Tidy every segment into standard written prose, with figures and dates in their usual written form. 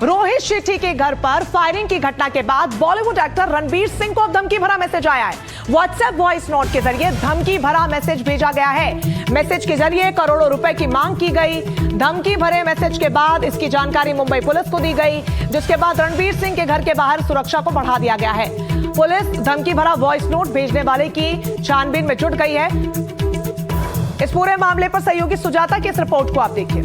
रोहित शेट्टी के घर पर फायरिंग की घटना के बाद बॉलीवुड एक्टर रणवीर सिंह को अब धमकी भरा मैसेज आया है। व्हाट्सएप वॉइस नोट के जरिए धमकी भरा मैसेज भेजा गया है। मैसेज के जरिए करोड़ों रुपए की मांग की गई। धमकी भरे मैसेज के बाद इसकी जानकारी मुंबई पुलिस को दी गई, जिसके बाद रणवीर सिंह के घर के बाहर सुरक्षा को बढ़ा दिया गया है। पुलिस धमकी भरा वॉइस नोट भेजने वाले की छानबीन में जुट गई है। इस पूरे मामले पर सहयोगी सुजाता की इस रिपोर्ट को आप देखिए।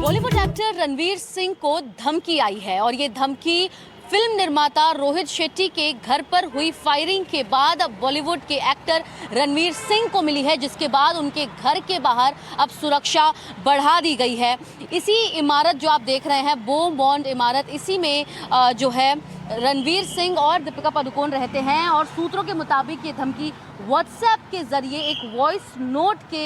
बॉलीवुड एक्टर रणवीर सिंह को धमकी आई है और ये धमकी फिल्म निर्माता रोहित शेट्टी के घर पर हुई फायरिंग के बाद अब बॉलीवुड के एक्टर रणवीर सिंह को मिली है, जिसके बाद उनके घर के बाहर अब सुरक्षा बढ़ा दी गई है। इसी इमारत जो आप देख रहे हैं, बो बॉन्ड इमारत, इसी में जो है रणवीर सिंह और दीपिका पादुकोण रहते हैं और सूत्रों के मुताबिक ये धमकी व्हाट्सएप के जरिए एक वॉइस नोट के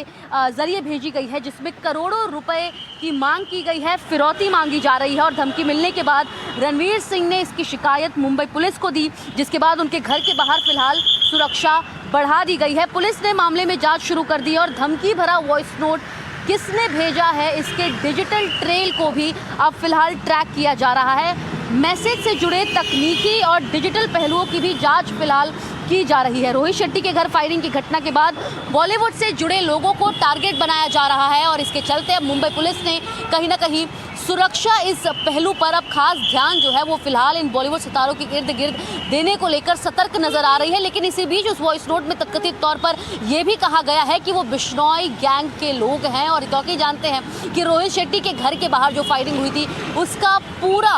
जरिए भेजी गई है, जिसमें करोड़ों रुपए की मांग की गई है, फिरौती मांगी जा रही है। और धमकी मिलने के बाद रणवीर सिंह ने इसकी शिकायत मुंबई पुलिस को दी, जिसके बाद उनके घर के बाहर फिलहाल सुरक्षा बढ़ा दी गई है। पुलिस ने मामले में जांच शुरू कर दी और धमकी भरा वॉइस नोट किसने भेजा है इसके डिजिटल ट्रेल को भी अब फिलहाल ट्रैक किया जा रहा है। मैसेज से जुड़े तकनीकी और डिजिटल पहलुओं की भी जांच फिलहाल की जा रही है। रोहित शेट्टी के घर फायरिंग की घटना के बाद बॉलीवुड से जुड़े लोगों को टारगेट बनाया जा रहा है और इसके चलते अब मुंबई पुलिस ने कहीं ना कहीं सुरक्षा इस पहलू पर अब खास ध्यान जो है वो फिलहाल इन बॉलीवुड सितारों के इर्द गिर्द देने को लेकर सतर्क नजर आ रही है। लेकिन इसी बीच उस वॉइस नोट में कथित तौर पर यह भी कहा गया है कि वो बिश्नोई गैंग के लोग हैं और क्योंकि जानते हैं कि रोहित शेट्टी के घर के बाहर जो फायरिंग हुई थी उसका पूरा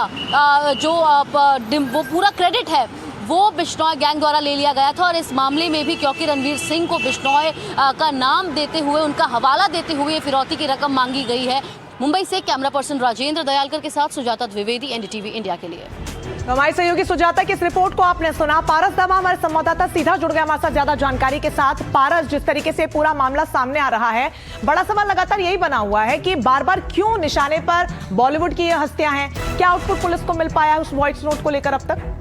वो पूरा क्रेडिट है वो बिश्नोई गैंग द्वारा ले लिया गया था। और इस मामले में भी क्योंकि रणवीर सिंह को बिश्नोई का नाम देते हुए, उनका हवाला देते हुए फिरौती की रकम मांगी गई है। मुंबई से कैमरा पर्सन राजेंद्र दयालकर के साथ सुजाता द्विवेदी, एनडीटीवी इंडिया के लिए। हमारी सहयोगी सुजाता की इस रिपोर्ट को आपने सुना। पारस दामा हमारे संवाददाता सीधा जुड़ गया हमारे साथ ज्यादा जानकारी के साथ। पारस, जिस तरीके से पूरा मामला सामने आ रहा है, बड़ा सवाल लगातार यही बना हुआ है कि बार बार क्यों निशाने पर बॉलीवुड की ये हस्तियां हैं। क्या आउटपुट पुलिस को मिल पाया है उस वॉइस नोट को लेकर अब तक?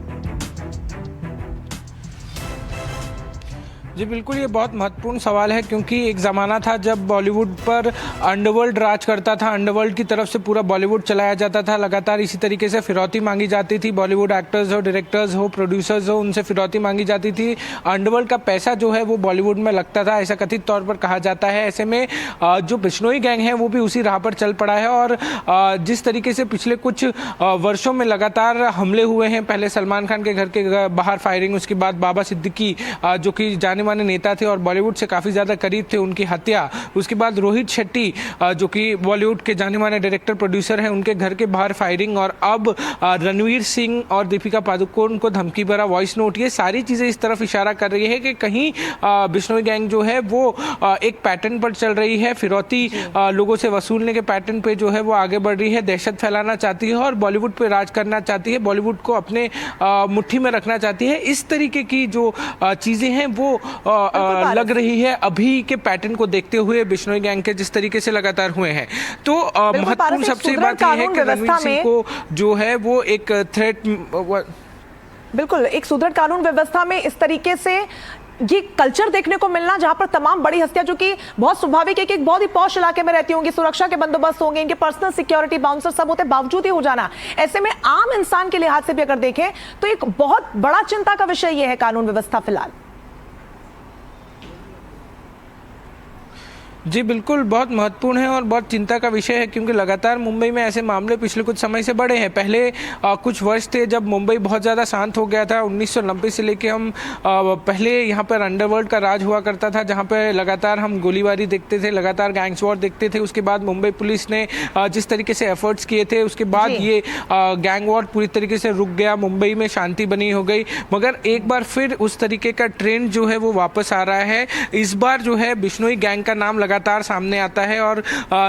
जी बिल्कुल, ये बहुत महत्वपूर्ण सवाल है क्योंकि एक ज़माना था जब बॉलीवुड पर अंडरवर्ल्ड राज करता था। अंडरवर्ल्ड की तरफ से पूरा बॉलीवुड चलाया जाता था। लगातार इसी तरीके से फिरौती मांगी जाती थी। बॉलीवुड एक्टर्स हो, डायरेक्टर्स हो, प्रोड्यूसर्स हो, उनसे फिरौती मांगी जाती थी। अंडरवर्ल्ड का पैसा जो है वो बॉलीवुड में लगता था, ऐसा कथित तौर पर कहा जाता है। ऐसे में जो बिश्नोई गैंग है वो भी उसी राह पर चल पड़ा है। और जिस तरीके से पिछले कुछ वर्षों में लगातार हमले हुए हैं, पहले सलमान खान के घर के बाहर फायरिंग, उसके बाद बाबा सिद्दीकी जो कि जाने माने नेता थे और बॉलीवुड से काफ़ी ज़्यादा करीब थे, उनकी हत्या, उसके बाद रोहित शेट्टी जो कि बॉलीवुड के जाने माने डायरेक्टर प्रोड्यूसर हैं, उनके घर के बाहर फायरिंग, और अब रणवीर सिंह और दीपिका पादुकोण को धमकी भरा वॉइस नोट, ये सारी चीज़ें इस तरफ इशारा कर रही है कि कहीं बिश्नोई गैंग जो है वो एक पैटर्न पर चल रही है, फिरौती लोगों से वसूलने के पैटर्न पे जो है वो आगे बढ़ रही है, दहशत फैलाना चाहती है और बॉलीवुड पे राज करना चाहती है, बॉलीवुड को अपने मुट्ठी में रखना चाहती है। इस तरीके की जो चीज़ें हैं वो लग रही है अभी के पैटर्न को देखते हुए बिश्नोई गैंग के जिस तरीके से लगातार हुए हैं। तो महत्वपूर्ण सबसे बात यह है कि रणवीर सिंह को जो है वो एक थ्रेट, बिल्कुल एक सुदृढ़ कानून व्यवस्था में इस तरीके से ये कल्चर देखने को मिलना, जहां पर तमाम बड़ी हस्तियां जो कि बहुत स्वाभाविक है कि एक बहुत ही पॉश इलाके में रहती होंगी, सुरक्षा के बंदोबस्त होंगे, इनके पर्सनल सिक्योरिटी बाउंसर सब होते बावजूद ही हो जाना, ऐसे में आम इंसान के लिहाज से भी अगर देखें तो एक बहुत बड़ा चिंता का विषय यह है कानून व्यवस्था फिलहाल। जी बिल्कुल, बहुत महत्वपूर्ण है और बहुत चिंता का विषय है क्योंकि लगातार मुंबई में ऐसे मामले पिछले कुछ समय से बढ़े हैं। पहले कुछ वर्ष थे जब मुंबई बहुत ज़्यादा शांत हो गया था। 1990 से लेके हम पहले यहाँ पर अंडरवर्ल्ड का राज हुआ करता था, जहाँ पर लगातार हम गोलीबारी देखते थे, लगातार गैंग्स वॉर देखते थे। उसके बाद मुंबई पुलिस ने जिस तरीके से एफर्ट्स किए थे, उसके बाद ये गैंग वॉर पूरी तरीके से रुक गया, मुंबई में शांति बनी हो गई। मगर एक बार फिर उस तरीके का ट्रेंड जो है वो वापस आ रहा है। इस बार जो है बिश्नोई गैंग का नाम लगातार सामने आता है और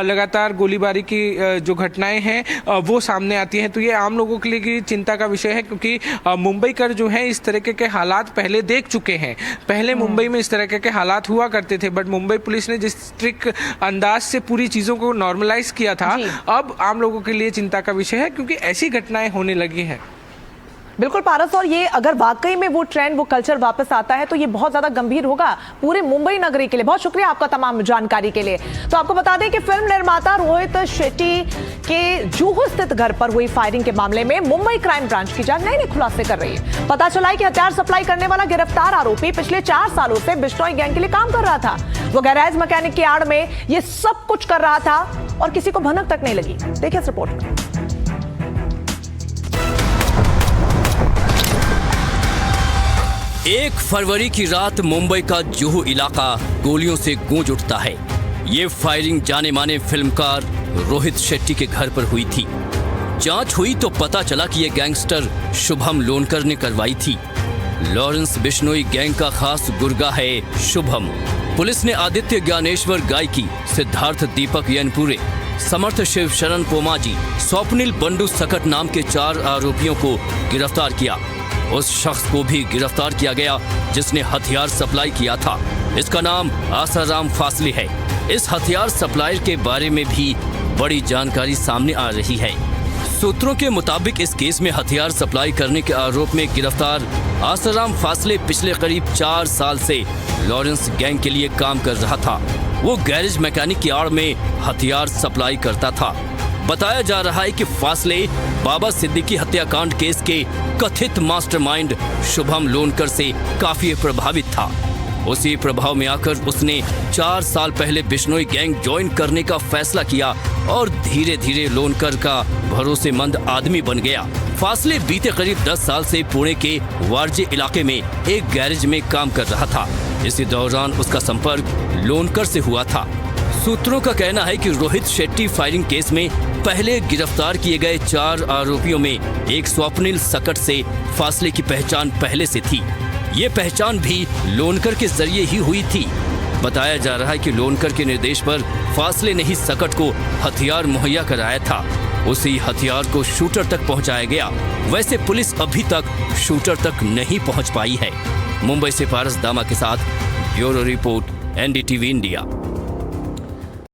लगातार गोलीबारी की जो घटनाएं हैं वो सामने आती हैं। तो ये आम लोगों के लिए की चिंता का विषय है क्योंकि मुंबई कर जो है इस तरीके के हालात पहले देख चुके हैं। पहले मुंबई में इस तरह के हालात हुआ करते थे, बट मुंबई पुलिस ने जिस स्ट्रिक्ट अंदाज से पूरी चीज़ों को नॉर्मलाइज किया था, अब आम लोगों के लिए चिंता का विषय है क्योंकि ऐसी घटनाएं होने लगी हैं। बिल्कुल पारस, और ये अगर वाकई में वो ट्रेंड, वो कल्चर वापस आता है तो ये बहुत ज्यादा गंभीर होगा पूरे मुंबई नगरी के लिए। बहुत शुक्रिया आपका तमाम जानकारी के लिए। तो आपको बता दें कि फिल्म निर्माता रोहित शेट्टी के जुहू स्थित घर पर हुई फायरिंग के मामले में मुंबई क्राइम ब्रांच की जांच नए खुलासे कर रही है। पता चला है कि हथियार सप्लाई करने वाला गिरफ्तार आरोपी पिछले 4 सालों से बिश्नोई गैंग के लिए काम कर रहा था। वो गैरेज मैकेनिक की आड़ में ये सब कुछ कर रहा था और किसी को भनक तक नहीं लगी। देखिए इस रिपोर्ट में। 1 फरवरी की रात मुंबई का जुहू इलाका गोलियों से गूंज उठता है। ये फायरिंग जाने माने फिल्मकार रोहित शेट्टी के घर पर हुई थी। जांच हुई तो पता चला कि ये गैंगस्टर शुभम लोनकर ने करवाई थी। लॉरेंस बिश्नोई गैंग का खास गुर्गा है शुभम। पुलिस ने आदित्य ज्ञानेश्वर गायकी, सिद्धार्थ दीपक यनपुरे, समर्थ शिव शरण पोमाजी, स्वप्निल बंडू सकट नाम के 4 आरोपियों को गिरफ्तार किया। उस शख्स को भी गिरफ्तार किया गया जिसने हथियार सप्लाई किया था। इसका नाम आसाराम फासले है। इस हथियार सप्लायर के बारे में भी बड़ी जानकारी सामने आ रही है। सूत्रों के मुताबिक इस केस में हथियार सप्लाई करने के आरोप में गिरफ्तार आसाराम फासले पिछले करीब 4 साल से लॉरेंस गैंग के लिए काम कर रहा था। वो गैरेज मैकेनिक की आड़ में हथियार सप्लाई करता था। बताया जा रहा है कि फासले बाबा सिद्दीकी हत्याकांड केस के कथित मास्टरमाइंड शुभम लोनकर से काफी प्रभावित था। उसी प्रभाव में आकर उसने 4 साल पहले बिश्नोई गैंग ज्वाइन करने का फैसला किया और धीरे धीरे लोनकर का भरोसेमंद आदमी बन गया। फासले बीते करीब 10 साल से पुणे के वारजे इलाके में एक गैरेज में काम कर रहा था। इसी दौरान उसका संपर्क लोनकर से हुआ था। सूत्रों का कहना है कि रोहित शेट्टी फायरिंग केस में पहले गिरफ्तार किए गए 4 आरोपियों में एक स्वप्निल सकट से फासले की पहचान पहले से थी। ये पहचान भी लोनकर के जरिए ही हुई थी। बताया जा रहा है कि लोनकर के निर्देश पर फासले ने ही सकट को हथियार मुहैया कराया था। उसी हथियार को शूटर तक पहुंचाया गया। वैसे पुलिस अभी तक शूटर तक नहीं पहुंच पाई है। मुंबई से पारस दामा के साथ ब्यूरो रिपोर्ट, NDTV इंडिया।